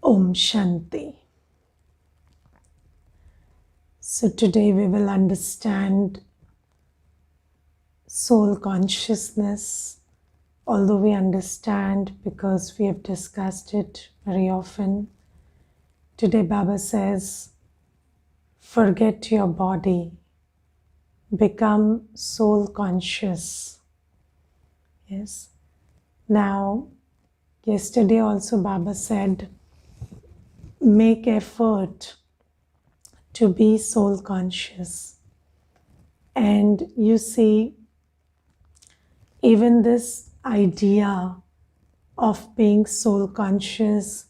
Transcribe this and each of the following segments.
Om Shanti. So today we will understand soul consciousness, although we understand because we have discussed it very often. Today Baba says, forget your body, become soul conscious. Yes. Now, yesterday also Baba said, make effort to be soul conscious. And you see, even this idea of being soul conscious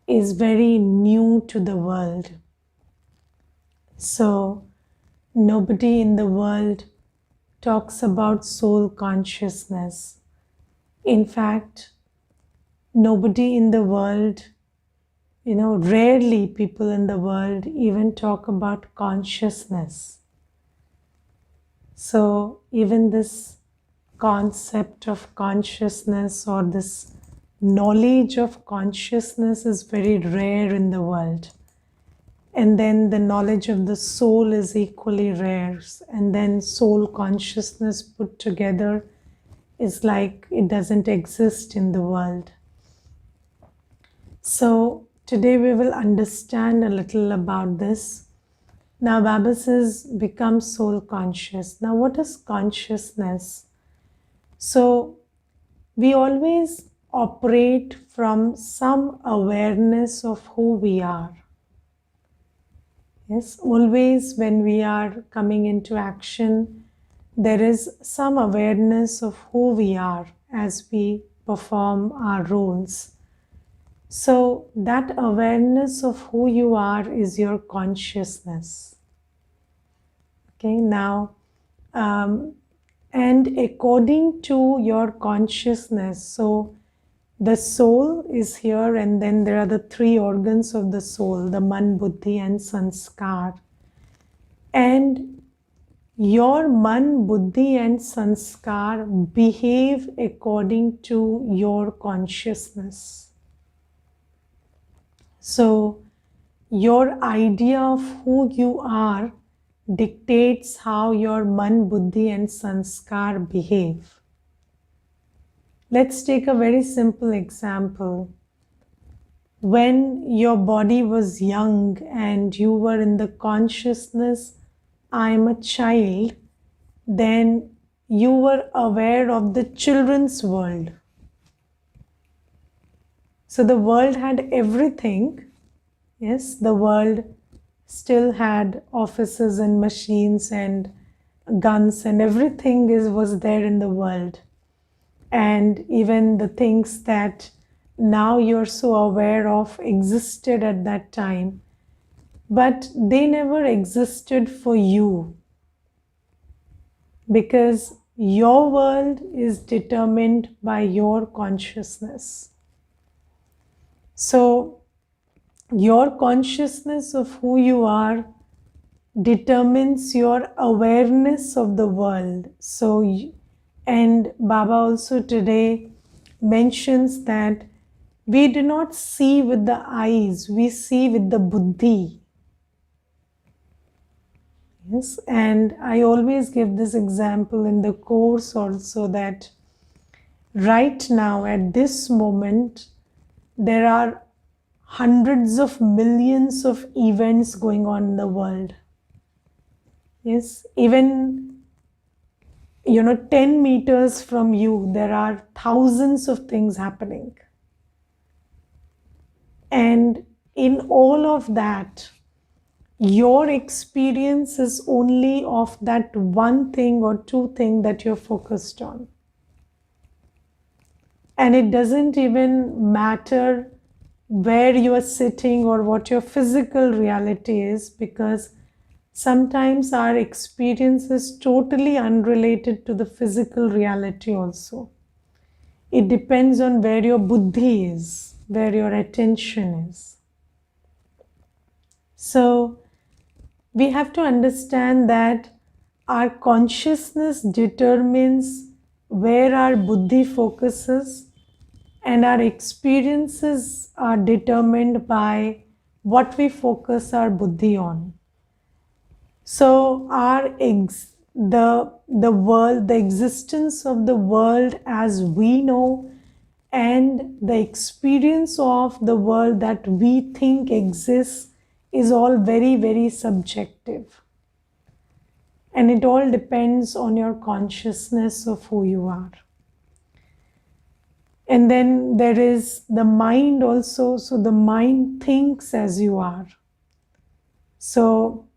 is very new to the world. So, nobody in the world talks about soul consciousness. In fact, nobody in the world, rarely people in the world even talk about consciousness. So, even this concept of consciousness or this knowledge of consciousness is very rare in the world. And then the knowledge of the soul is equally rare. And then soul consciousness put together is like it doesn't exist in the world. So today we will understand a little about this. Now Baba says, become soul conscious. Now what is consciousness? So we always operate from some awareness of who we are. Yes, always when we are coming into action, there is some awareness of who we are as we perform our roles. So that awareness of who you are is your consciousness. Okay, now, and according to your consciousness, so the soul is here, and then there are the three organs of the soul, the man, buddhi and sanskar. And your man, buddhi and sanskar behave according to your consciousness. So your idea of who you are dictates how your man, buddhi and sanskar behave. Let's take a very simple example. When your body was young and you were in the consciousness, I am a child, then you were aware of the children's world. So the world had everything. Yes, the world still had offices and machines and guns and everything was there in the world. And even the things that now you're so aware of existed at that time, but they never existed for you, because your world is determined by your consciousness. So your consciousness of who you are determines your awareness of the world. So, and Baba also today mentions that we do not see with the eyes, we see with the buddhi. Yes, and I always give this example in the course also, that right now at this moment there are hundreds of millions of events going on in the world. Yes, even 10 meters from you, there are thousands of things happening. And in all of that, your experience is only of that one thing or two things that you're focused on. And it doesn't even matter where you are sitting or what your physical reality is, because sometimes our experience is totally unrelated to the physical reality also. It depends on where your buddhi is, where your attention is. So we have to understand that our consciousness determines where our buddhi focuses and our experiences are determined by what we focus our buddhi on. So the world, the existence of the world as we know, and the experience of the world that we think exists is all very, very subjective. And it all depends on your consciousness of who you are. And then there is the mind also. So the mind thinks as you are. So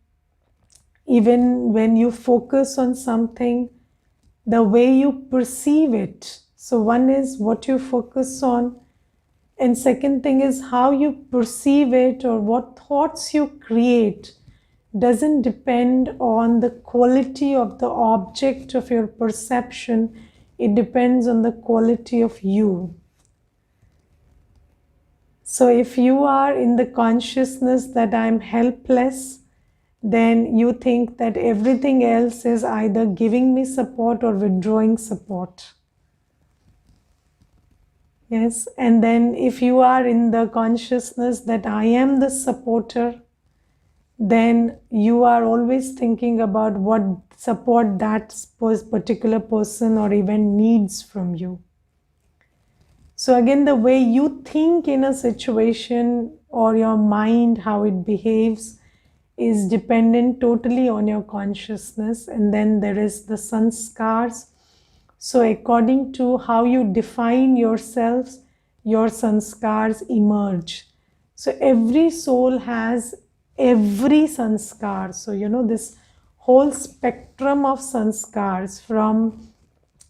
even when you focus on something, the way you perceive it. So one is what you focus on, and second thing is how you perceive it or what thoughts you create doesn't depend on the quality of the object of your perception. It depends on the quality of you. So if you are in the consciousness that I'm helpless, then you think that everything else is either giving me support or withdrawing support. Yes, and then if you are in the consciousness that I am the supporter, then you are always thinking about what support that particular person or event needs from you. So again, the way you think in a situation or your mind, how it behaves, is dependent totally on your consciousness. And then there is the sanskars. So according to how you define yourselves, your sanskars emerge. So every soul has every sanskar. So this whole spectrum of sanskars, from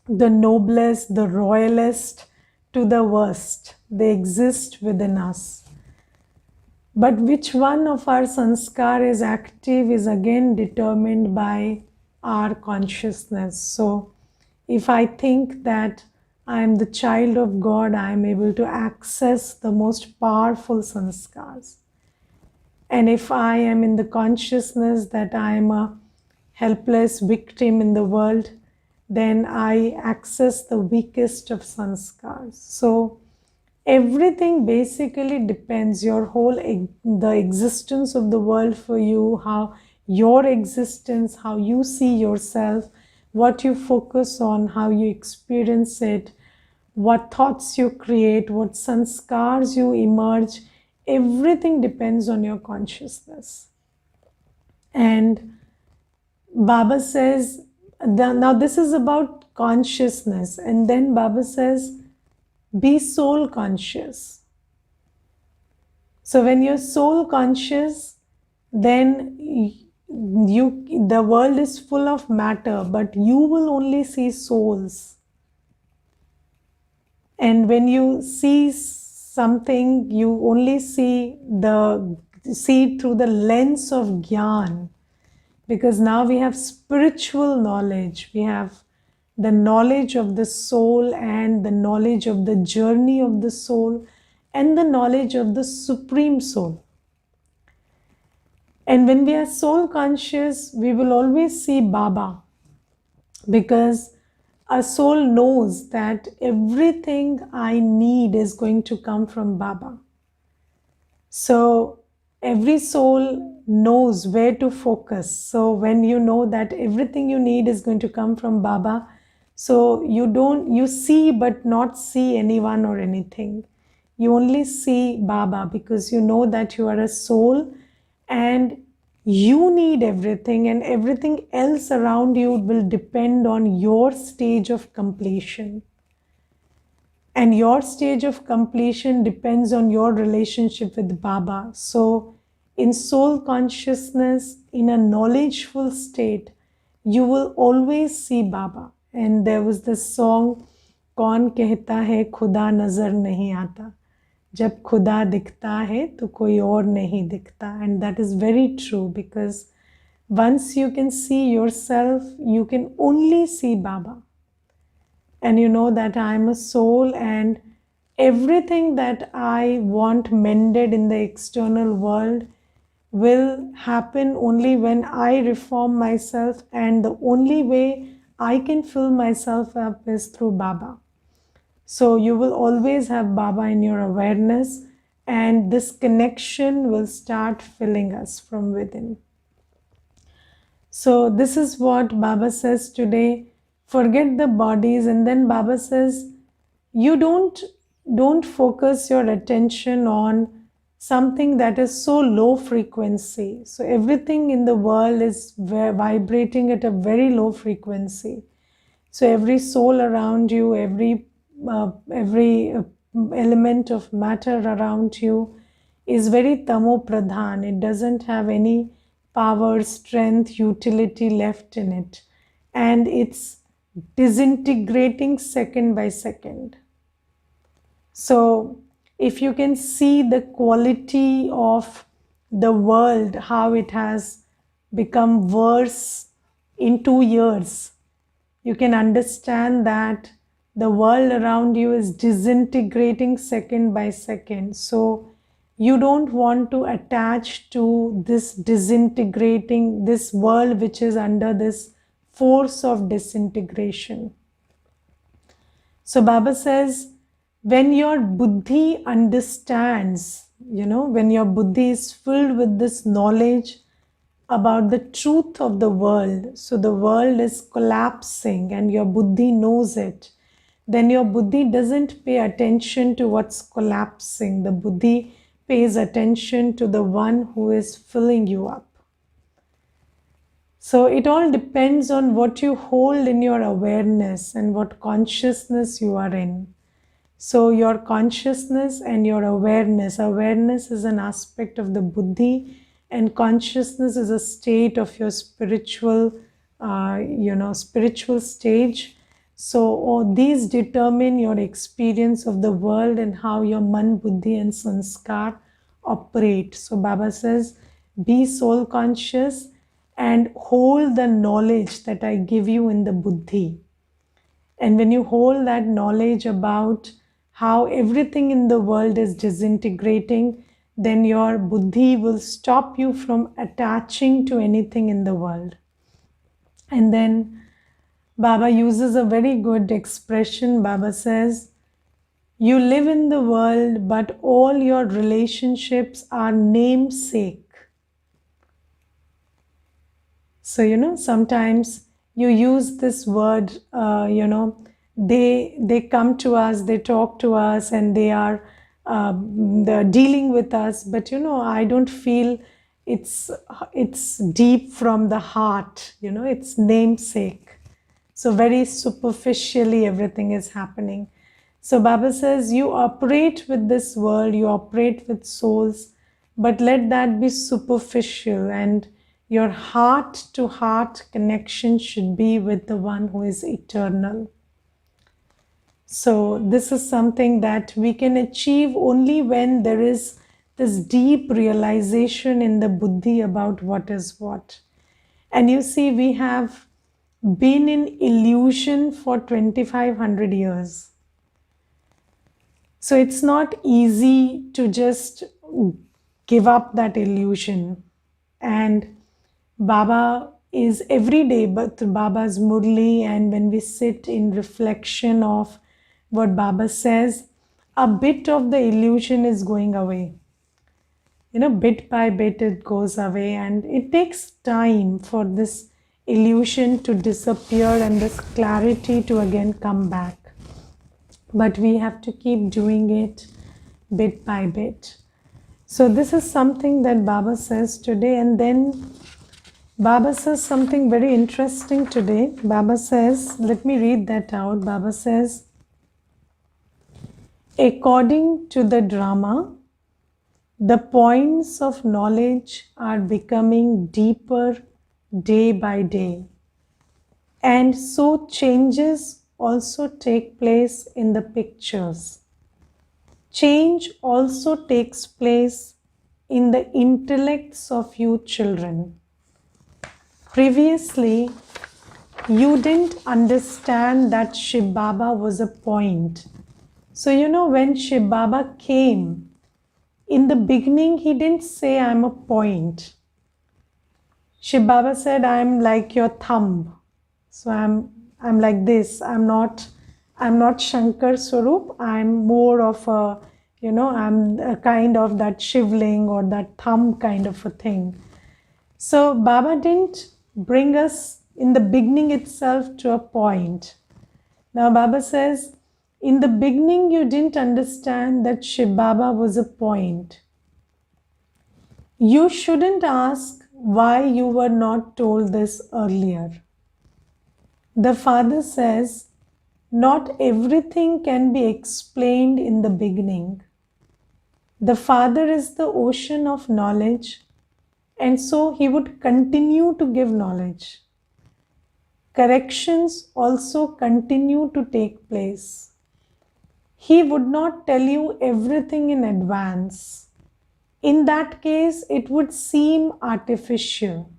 the noblest, the royalest, to the worst, they exist within us. But which one of our sanskar is active is again determined by our consciousness. So if I think that I am the child of God, I am able to access the most powerful sanskars. And if I am in the consciousness that I am a helpless victim in the world, then I access the weakest of sanskars. So everything basically depends, the existence of the world for you, how your existence, how you see yourself, what you focus on, how you experience it, what thoughts you create, what sanskars you emerge, everything depends on your consciousness. And Baba says, now this is about consciousness, and then Baba says, be soul conscious. So when you're soul conscious, then the world is full of matter, but you will only see souls. And when you see something, you only see it through the lens of Gyan. Because now we have spiritual knowledge. We have the knowledge of the soul and the knowledge of the journey of the soul and the knowledge of the supreme soul. And when we are soul conscious, we will always see Baba, because a soul knows that everything I need is going to come from Baba. So every soul knows where to focus. So when you know that everything you need is going to come from Baba, so you see but not see anyone or anything. You only see Baba, because you know that you are a soul and you need everything, and everything else around you will depend on your stage of completion. And your stage of completion depends on your relationship with Baba. So in soul consciousness, in a knowledgeful state, you will always see Baba. And there was this song, कौन कहता है खुदा नजर नहीं आता, जब खुदा दिखता है तो कोई और नहीं दिखता. And that is very true, because once you can see yourself, you can only see Baba. And you know that I am a soul, and everything that I want mended in the external world will happen only when I reform myself, and the only way I can fill myself up is through Baba. So you will always have Baba in your awareness, and this connection will start filling us from within. So this is what Baba says today. Forget the bodies, and then Baba says, you don't focus your attention on something that is so low frequency. So everything in the world is vibrating at a very low frequency. So every soul around you, every element of matter around you is very tamo pradhan. It doesn't have any power, strength, utility left in it, and it's disintegrating second by second. So if you can see the quality of the world, how it has become worse in 2 years, you can understand that the world around you is disintegrating second by second. So you don't want to attach to this disintegrating, this world which is under this force of disintegration. So Baba says, when your buddhi understands, when your buddhi is filled with this knowledge about the truth of the world, so the world is collapsing and your buddhi knows it, then your buddhi doesn't pay attention to what's collapsing. The buddhi pays attention to the one who is filling you up. So it all depends on what you hold in your awareness and what consciousness you are in. So your consciousness and your awareness is an aspect of the buddhi, and consciousness is a state of your spiritual stage. So these determine your experience of the world and how your man, buddhi and sanskar operate. So Baba says, be soul conscious and hold the knowledge that I give you in the buddhi. And when you hold that knowledge about how everything in the world is disintegrating, then your buddhi will stop you from attaching to anything in the world. And then Baba uses a very good expression. Baba says, you live in the world, but all your relationships are namesake. So, sometimes you use this word, they come to us, they talk to us, and they're dealing with us. But, I don't feel it's deep from the heart, it's namesake. So very superficially everything is happening. So Baba says, you operate with this world, you operate with souls, but let that be superficial, and your heart-to-heart connection should be with the one who is eternal. So this is something that we can achieve only when there is this deep realization in the buddhi about what is what. And you see, we have been in illusion for 2500 years. So it's not easy to just give up that illusion. And Baba is every day, but Baba's Murli, and when we sit in reflection of what Baba says, a bit of the illusion is going away. Bit by bit it goes away, and it takes time for this illusion to disappear and this clarity to again come back. But we have to keep doing it bit by bit. So this is something that Baba says today. And then Baba says something very interesting today. Baba says, let me read that out. Baba says, according to the drama, the points of knowledge are becoming deeper day by day. And so changes also take place in the pictures. Change also takes place in the intellects of you children. Previously, you didn't understand that Shiv Baba was a point. So, when Shiv Baba came, in the beginning, he didn't say, I'm a point. Shiv Baba said, I'm like your thumb. So I'm like this. I'm not I'm not Shankar Swarup. I'm more of a, I'm a kind of that shivling or that thumb kind of a thing. So Baba didn't bring us in the beginning itself to a point. Now Baba says, in the beginning you didn't understand that Shiv Baba was a point. You shouldn't ask why you were not told this earlier. The Father says, not everything can be explained in the beginning. The Father is the ocean of knowledge, and so He would continue to give knowledge. Corrections also continue to take place. He would not tell you everything in advance. In that case, it would seem artificial.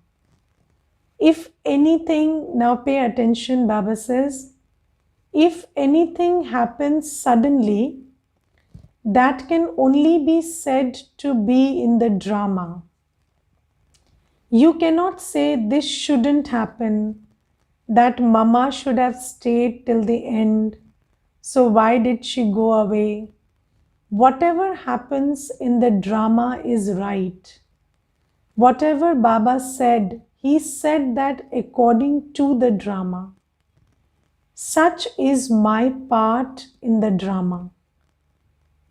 If anything, now pay attention, Baba says, if anything happens suddenly, that can only be said to be in the drama. You cannot say this shouldn't happen, that Mama should have stayed till the end, so why did she go away? Whatever happens in the drama is right. Whatever Baba said, he said that according to the drama. Such is my part in the drama.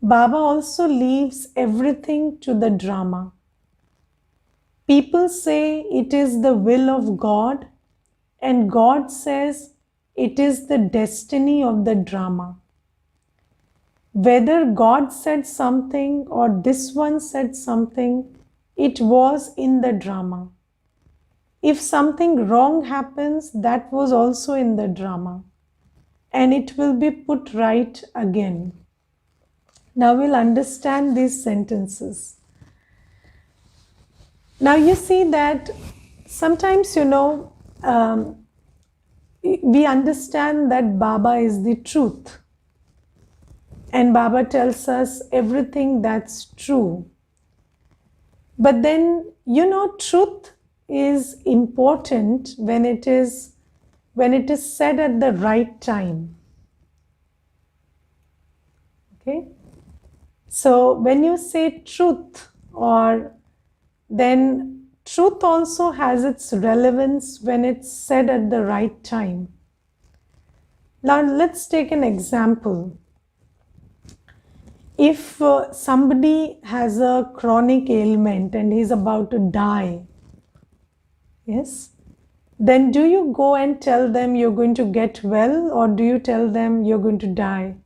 Baba also leaves everything to the drama. People say it is the will of God, and God says it is the destiny of the drama. Whether God said something or this one said something, it was in the drama. If something wrong happens, that was also in the drama, and it will be put right again. Now we'll understand these sentences. Now you see that sometimes, we understand that Baba is the truth. And Baba tells us everything that's true. But then, truth is important when it is said at the right time. Okay? So when you say truth, or then truth also has its relevance when it's said at the right time. Now let's take an example. If somebody has a chronic ailment and he's about to die, yes, then do you go and tell them you're going to get well, or do you tell them you're going to die?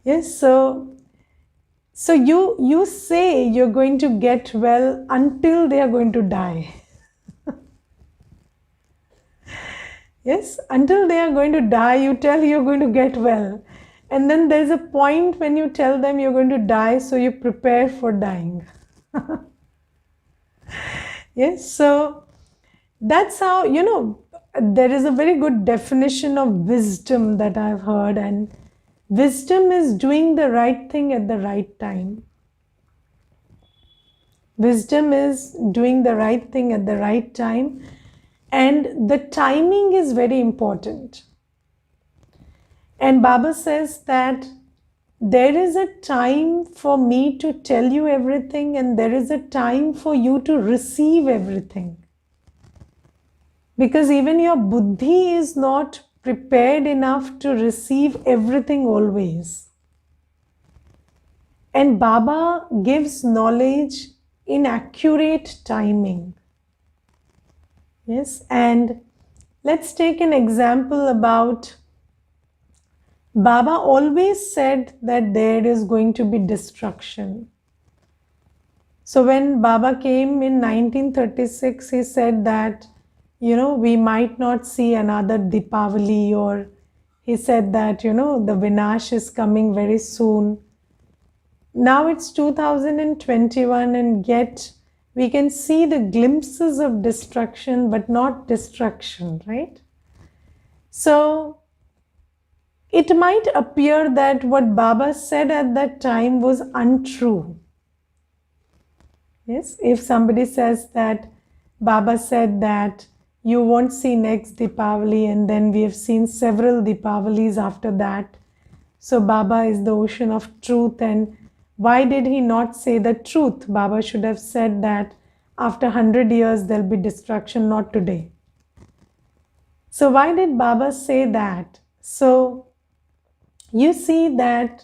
Yes, so you say you're going to get well until they are going to die. Yes, until they are going to die, you tell you're going to get well. And then there's a point when you tell them you're going to die, so you prepare for dying. Yes, so that's how, there is a very good definition of wisdom that I've heard, and wisdom is doing the right thing at the right time. Wisdom is doing the right thing at the right time, and the timing is very important. And Baba says that there is a time for me to tell you everything, and there is a time for you to receive everything. Because even your buddhi is not prepared enough to receive everything always. And Baba gives knowledge in accurate timing. Yes, and let's take an example about Baba always said that there is going to be destruction. So when Baba came in 1936, he said that, we might not see another Deepavali, or he said that, the Vinash is coming very soon. Now it's 2021, and yet we can see the glimpses of destruction, but not destruction, right? So it might appear that what Baba said at that time was untrue. Yes, if somebody says that Baba said that, you won't see next Deepavali, and then we have seen several Deepavalis after that. So Baba is the ocean of truth, and why did he not say the truth? Baba should have said that after 100 years there'll be destruction, not today. So why did Baba say that? So you see that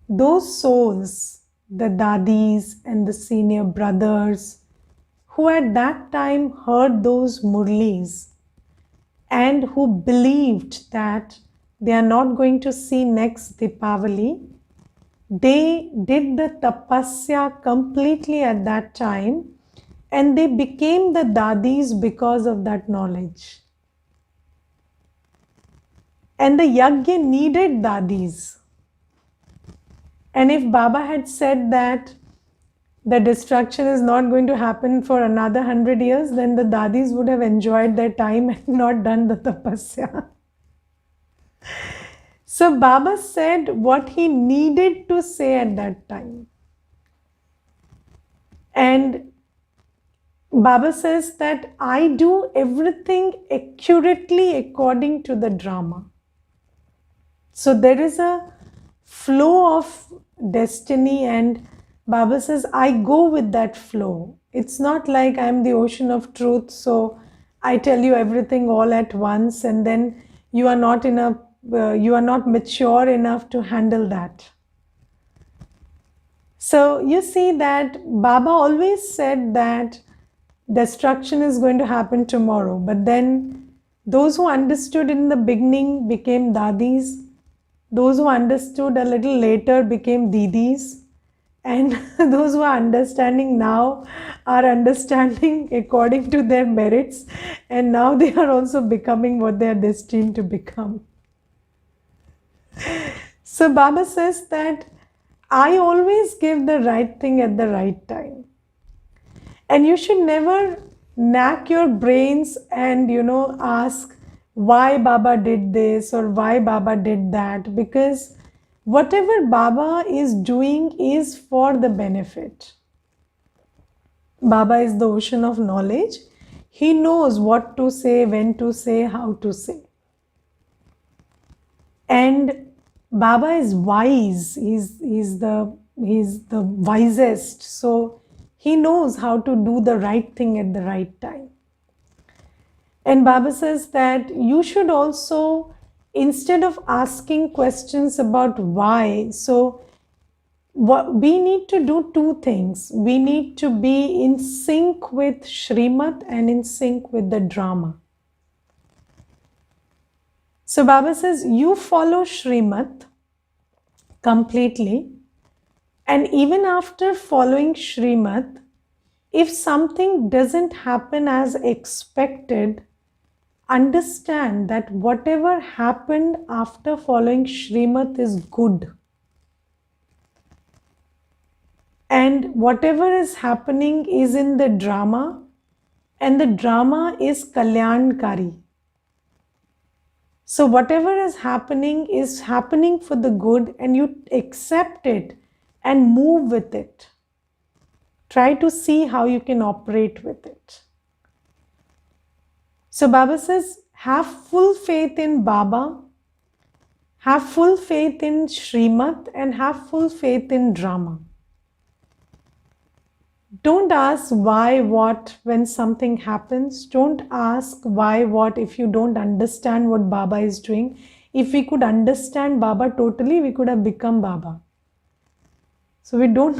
those souls, the dadis and the senior brothers, who at that time heard those murlis and who believed that they are not going to see next Deepavali, they did the tapasya completely at that time, and they became the dadis because of that knowledge. And the yajna needed dadis. And if Baba had said that the destruction is not going to happen for another 100 years, then the dadis would have enjoyed their time and not done the tapasya. So Baba said what he needed to say at that time. And Baba says that I do everything accurately according to the drama. So there is a flow of destiny, and Baba says I go with that flow. It's not like I'm the ocean of truth, so I tell you everything all at once, and then you are not mature enough to handle that. So you see that Baba always said that destruction is going to happen tomorrow, but then those who understood in the beginning became dadis, those who understood a little later became didis, and those who are understanding now are understanding according to their merits, and now they are also becoming what they are destined to become. So Baba says that I always give the right thing at the right time. And you should never knack your brains and, ask why Baba did this or why Baba did that, because whatever Baba is doing is for the benefit. Baba is the ocean of knowledge. He knows what to say, when to say, how to say. And Baba is wise. He's the wisest. So he knows how to do the right thing at the right time. And Baba says that you should also, instead of asking questions about why, so we need to do two things. We need to be in sync with Shrimat and in sync with the drama. So Baba says you follow Shrimat completely, and even after following Shrimat, if something doesn't happen as expected, understand that whatever happened after following Shrimat is good. And whatever is happening is in the drama, and the drama is Kalyankari. So whatever is happening for the good, and you accept it and move with it. Try to see how you can operate with it. So Baba says, have full faith in Baba, have full faith in Shrimat, and have full faith in drama. Don't ask why, what, when something happens. Don't ask why, what, if you don't understand what Baba is doing. If we could understand Baba totally, we could have become Baba. So we don't,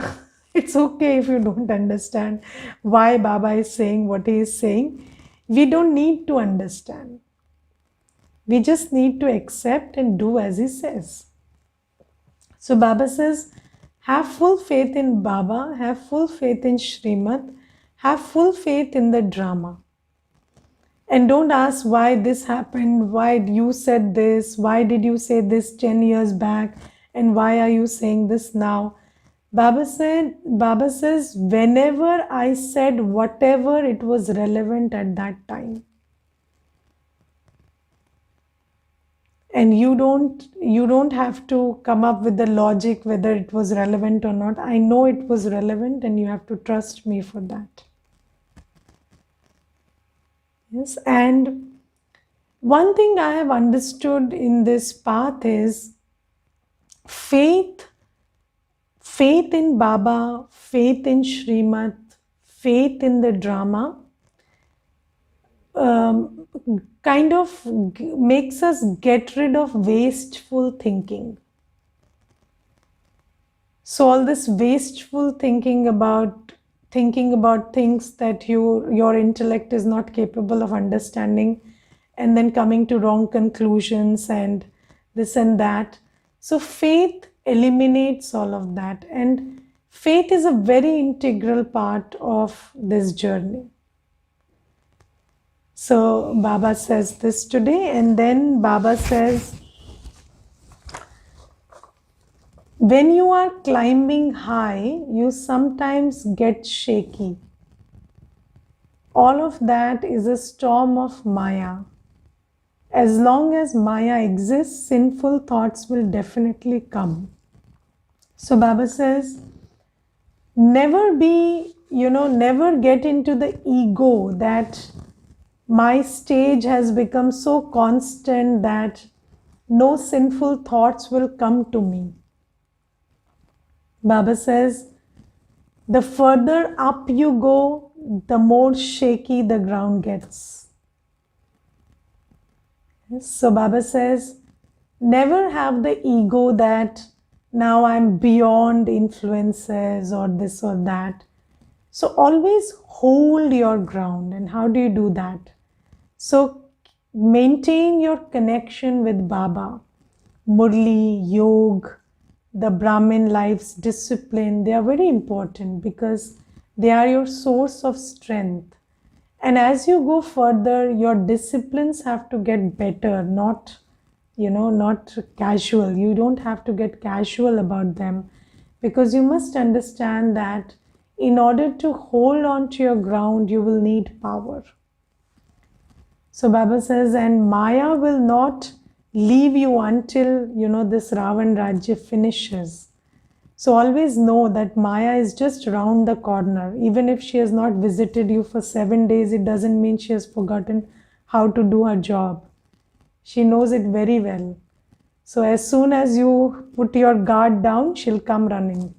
it's okay if you don't understand why Baba is saying what he is saying. We don't need to understand. We just need to accept and do as he says. So Baba says, have full faith in Baba, have full faith in Shrimat, have full faith in the drama. And don't ask why this happened, why you said this, why did you say this 10 years back, and why are you saying this now? Baba says, whenever I said whatever, it was relevant at that time. And you don't have to come up with the logic whether it was relevant or not. I know it was relevant, and you have to trust me for that. Yes, and one thing I have understood in this path is faith, faith in Baba, faith in Srimat, faith in the drama, um, kind of makes us get rid of wasteful thinking. So all this wasteful thinking about things that your intellect is not capable of understanding, and then coming to wrong conclusions and this and that. So faith eliminates all of that, and faith is a very integral part of this journey. So Baba says this today, and then Baba says, when you are climbing high, you sometimes get shaky. All of that is a storm of Maya. As long as Maya exists, sinful thoughts will definitely come. So Baba says, never never get into the ego that my stage has become so constant that no sinful thoughts will come to me. Baba says, the further up you go, the more shaky the ground gets. So Baba says, never have the ego that now I'm beyond influences or this or that. So always hold your ground. And how do you do that? So maintain your connection with Baba, Murli, Yog, the Brahmin life's discipline. They are very important because they are your source of strength. And as you go further, your disciplines have to get better, not casual. You don't have to get casual about them, because you must understand that in order to hold on to your ground, you will need power. So Baba says, and Maya will not leave you until, this Ravan Rajya finishes. So always know that Maya is just round the corner. Even if she has not visited you for 7 days, it doesn't mean she has forgotten how to do her job. She knows it very well. So as soon as you put your guard down, she'll come running.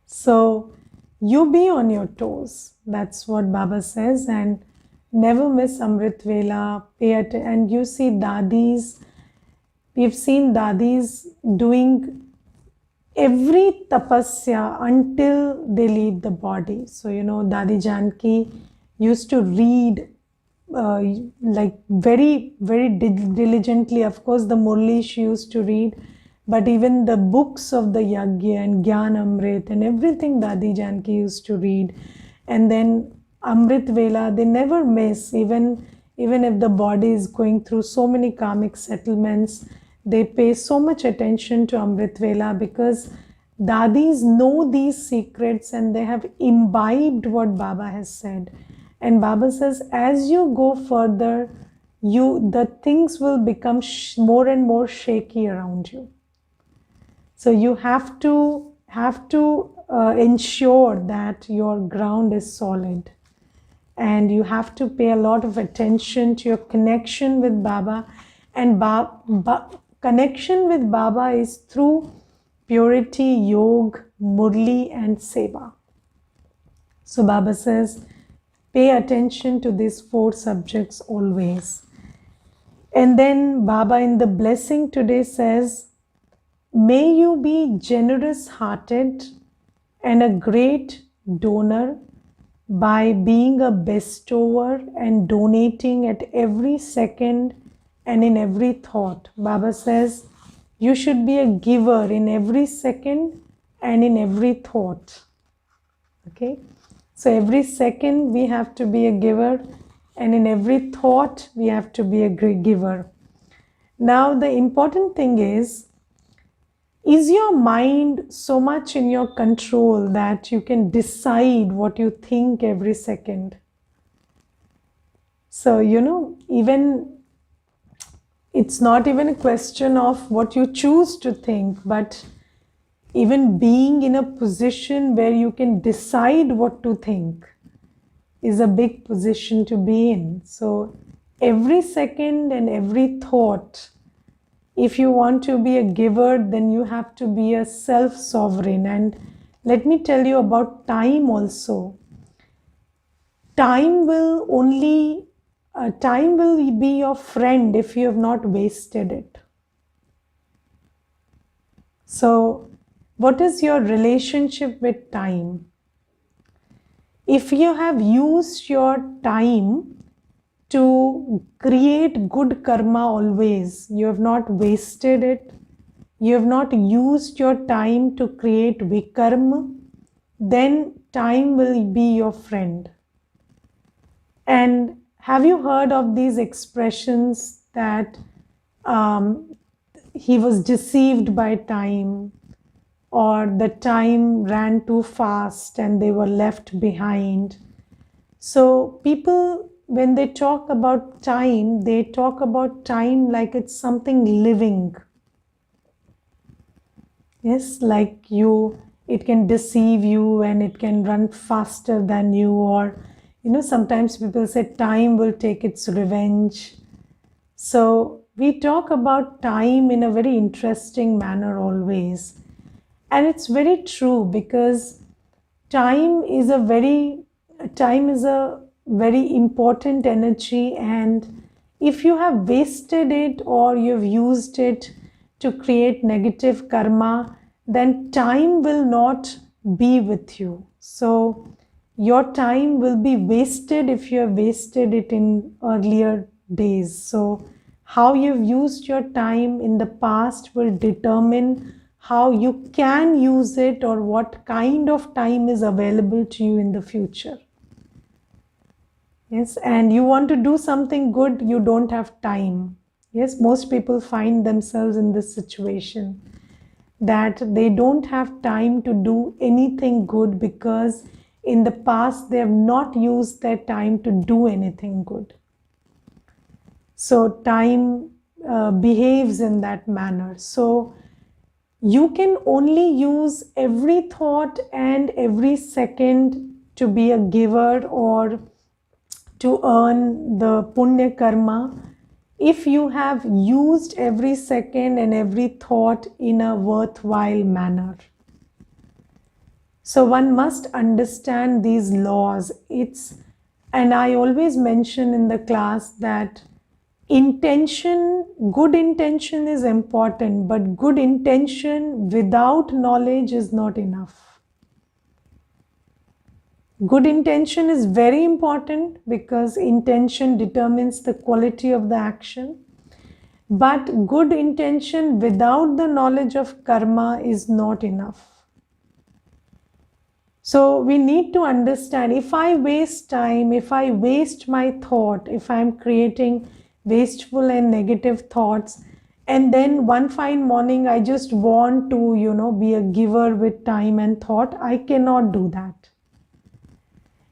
So you be on your toes. That's what Baba says. And never miss Amrit Vela. And you see Dadis. We've seen Dadis doing every tapasya until they leave the body. So, Dadi Janki used to read like very, very diligently. Of course, the Murli she used to read, but even the books of the Yagya and Gyan Amrit and everything Dadi Janki used to read. And then Amrit Vela, they never miss, even if the body is going through so many karmic settlements, they pay so much attention to Amrit Vela because Dadis know these secrets and they have imbibed what Baba has said. And Baba says, as you go further, the things will become more and more shaky around you. So you have to ensure that your ground is solid. And you have to pay a lot of attention to your connection with Baba. And connection with Baba is through purity, Yog, Murli and Seva. So Baba says, pay attention to these 4 subjects always. And then Baba in the blessing today says, may you be generous-hearted and a great donor by being a bestower and donating at every second and in every thought. Baba says, you should be a giver in every second and in every thought. Okay? So every second we have to be a giver, and in every thought we have to be a giver. Now the important thing is your mind so much in your control that you can decide what you think every second? So, even it's not even a question of what you choose to think, but even being in a position where you can decide what to think is a big position to be in. So every second and every thought, if you want to be a giver, then you have to be a self-sovereign. And let me tell you about time also. Time will be your friend if you have not wasted it. So what is your relationship with time? If you have used your time to create good karma always, you have not wasted it, you have not used your time to create vikarma, then time will be your friend. And have you heard of these expressions that he was deceived by time, or the time ran too fast and they were left behind? So people, when they talk about time, they talk about time like it's something living. Yes, like it can deceive you and it can run faster than you, or sometimes people say time will take its revenge. So we talk about time in a very interesting manner always. And it's very true, because time is a very important energy, and if you have wasted it or you've used it to create negative karma, then time will not be with you. So your time will be wasted if you have wasted it in earlier days. So how you've used your time in the past will determine how you can use it, or what kind of time is available to you in the future. Yes, and you want to do something good, you don't have time. Yes, most people find themselves in this situation, that they don't have time to do anything good because in the past they have not used their time to do anything good. So time behaves in that manner. So you can only use every thought and every second to be a giver or to earn the punya karma if you have used every second and every thought in a worthwhile manner. So one must understand these laws. And I always mention in the class that good intention is important, but good intention without knowledge is not enough. Good intention is very important because intention determines the quality of the action. But good intention without the knowledge of karma is not enough. So we need to understand, if I waste time, if I waste my thought, if I'm creating wasteful and negative thoughts, and then one fine morning I just want to, be a giver with time and thought, I cannot do that.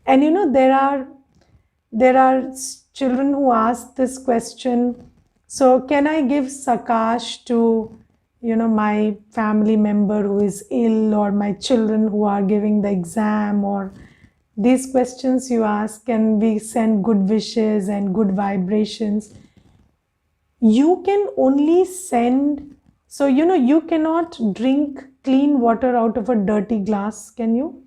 And there are children who ask this question, so can I give Sakash to my family member who is ill, or my children who are giving the exam, or these questions you ask, can we send good wishes and good vibrations? You can only send, so you cannot drink clean water out of a dirty glass, can you?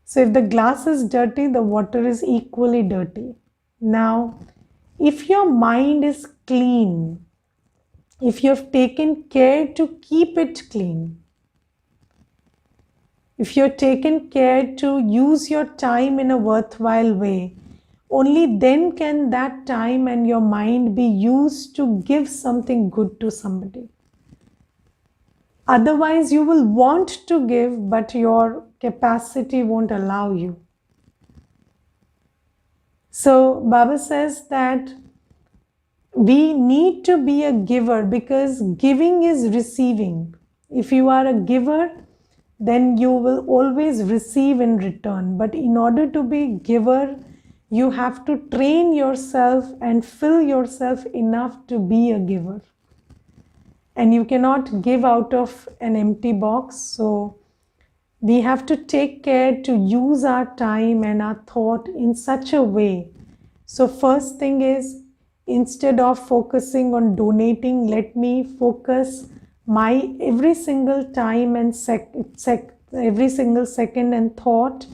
So if the glass is dirty, the water is equally dirty. Now, if your mind is clean, if you have taken care to keep it clean, if you're taken care to use your time in a worthwhile way, only then can that time and your mind be used to give something good to somebody. Otherwise, you will want to give, but your capacity won't allow you. So Baba says that we need to be a giver, because giving is receiving. If you are a giver, then you will always receive in return. But in order to be giver, you have to train yourself and fill yourself enough to be a giver. And you cannot give out of an empty box. So We have to take care to use our time and our thought in such a way. So first thing is, instead of focusing on donating, let me focus my every single time and every single second and thought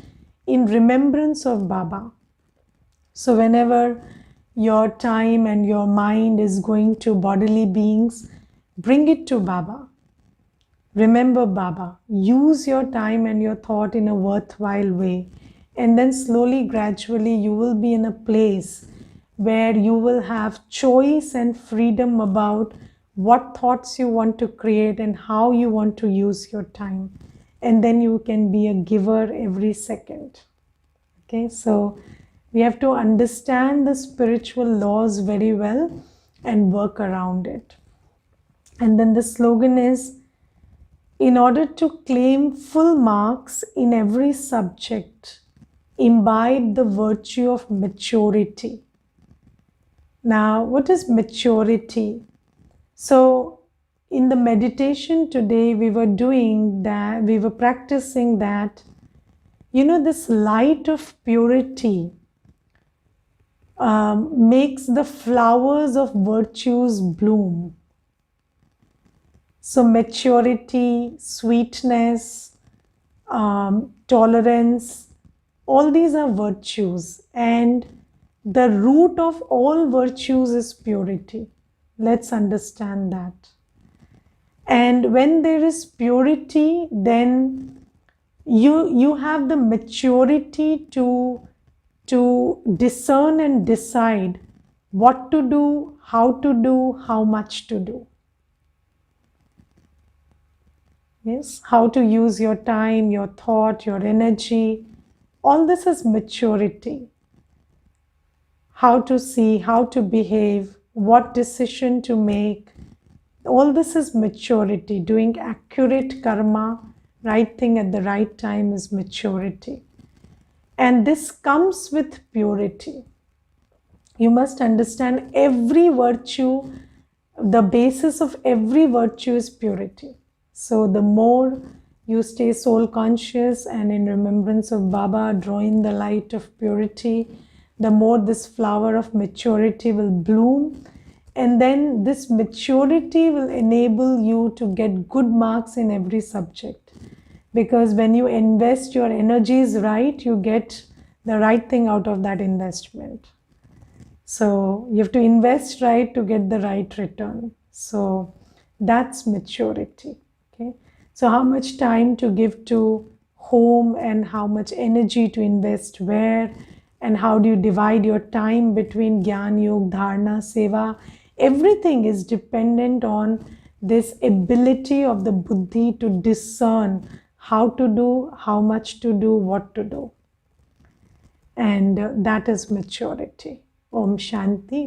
in remembrance of Baba. So whenever your time and your mind is going to bodily beings, bring it to Baba. Remember Baba. Use your time and your thought in a worthwhile way. And then slowly, gradually, you will be in a place where you will have choice and freedom about what thoughts you want to create and how you want to use your time. And then you can be a giver every second. Okay, so we have to understand the spiritual laws very well and work around it. And then the slogan is, in order to claim full marks in every subject, imbibe the virtue of maturity. Now, what is maturity? So, in the meditation today, we were practicing that, this light of purity makes the flowers of virtues bloom. So maturity, sweetness, tolerance, all these are virtues, and the root of all virtues is purity. Let's understand that. And when there is purity, then you have the maturity to discern and decide what to do, how much to do. Yes, how to use your time, your thought, your energy. All this is maturity. How to see, how to behave, what decision to make. All this is maturity. Doing accurate karma, right thing at the right time is maturity. And this comes with purity. You must understand every virtue, the basis of every virtue is purity. So the more you stay soul conscious and in remembrance of Baba, drawing the light of purity, the more this flower of maturity will bloom. And then this maturity will enable you to get good marks in every subject. Because when you invest your energies right, you get the right thing out of that investment. So you have to invest right to get the right return. So that's maturity. Okay. So how much time to give to home and how much energy to invest where, and how do you divide your time between Gyan, Yog, Dharana, Seva. Everything is dependent on this ability of the Buddhi to discern how to do, how much to do, what to do. And that is maturity. Om Shanti.